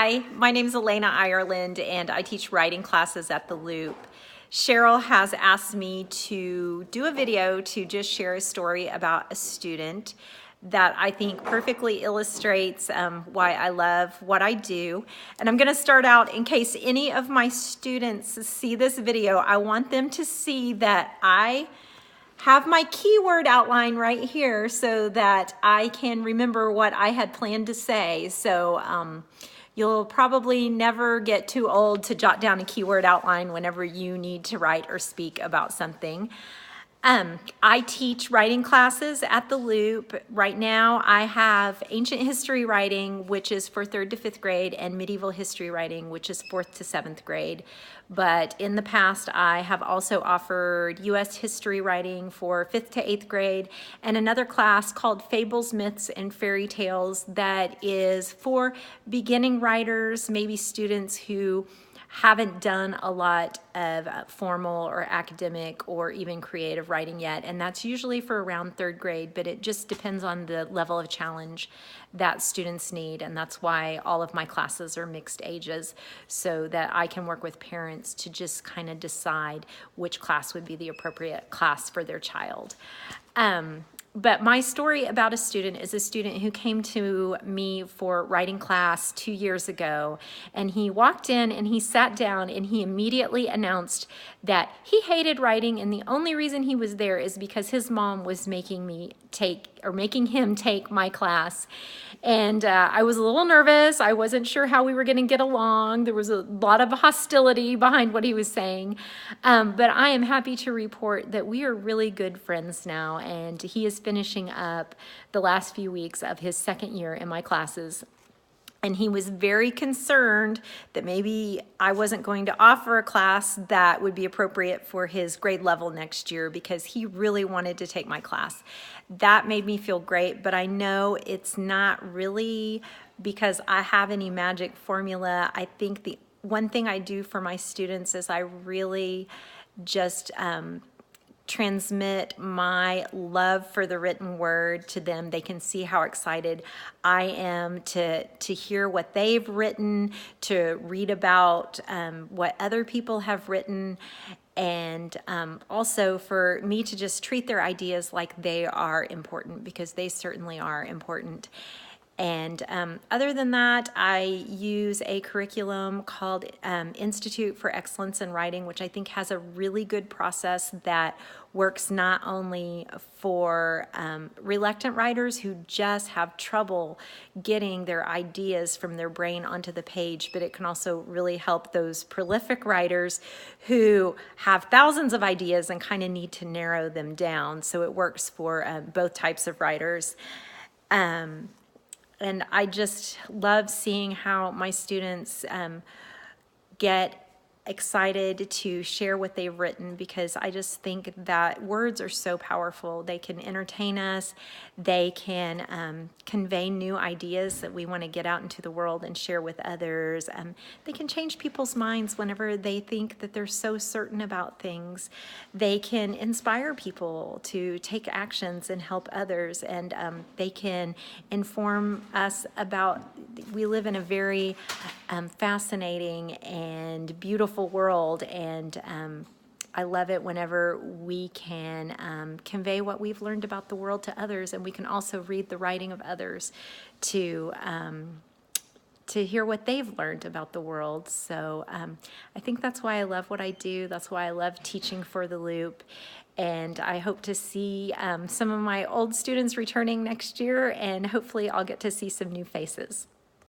Hi, my name is Alanna Ireland and I teach writing classes at the Loop. Cheryl has asked me to do a video to just share a story about a student that I think perfectly illustrates why I love what I do. And I'm gonna start out, in case any of my students see this video, I want them to see that I have my keyword outline right here so that I can remember what I had planned to say. So you'll probably never get too old to jot down a keyword outline whenever you need to write or speak about something. I teach writing classes at the Loop. Right now I have ancient history writing, which is for 3rd to 5th grade, and medieval history writing, which is 4th to 7th grade. But in the past, I have also offered U.S. history writing for 5th to 8th grade, and another class called Fables, Myths, and Fairy Tales that is for beginning writers, maybe students who haven't done a lot of formal or academic or even creative writing yet, and that's usually for around 3rd grade, but it just depends on the level of challenge that students need, and that's why all of my classes are mixed ages, so that I can work with parents to just kind of decide which class would be the appropriate class for their child. But my story about a student is a student who came to me for writing class 2 years ago, and he walked in and he sat down and he immediately announced that he hated writing, and the only reason he was there is because his mom was making him take my class. And I was a little nervous. I wasn't sure how we were going to get along. There was a lot of hostility behind what he was saying. But I am happy to report that we are really good friends now, and he is finishing up the last few weeks of his 2nd year in my classes. And he was very concerned that maybe I wasn't going to offer a class that would be appropriate for his grade level next year, because he really wanted to take my class. That made me feel great, but I know it's not really because I have any magic formula. I think the one thing I do for my students is I really just transmit my love for the written word to them. They can see how excited I am to hear what they've written, to read about what other people have written, and also for me to just treat their ideas like they are important, because they certainly are important. And other than that, I use a curriculum called Institute for Excellence in Writing, which I think has a really good process that works not only for reluctant writers who just have trouble getting their ideas from their brain onto the page, but it can also really help those prolific writers who have thousands of ideas and kind of need to narrow them down. So it works for both types of writers. And I just love seeing how my students get excited to share what they've written, because I just think that words are so powerful. They can entertain us. They can convey new ideas that we want to get out into the world and share with others. They can change people's minds whenever they think that they're so certain about things. They can inspire people to take actions and help others, and they can inform us about, we live in a very fascinating and beautiful world, and I love it whenever we can convey what we've learned about the world to others, and we can also read the writing of others to hear what they've learned about the world. So I think that's why I love what I do. That's why I love teaching for the Loop. And I hope to see some of my old students returning next year, and hopefully I'll get to see some new faces.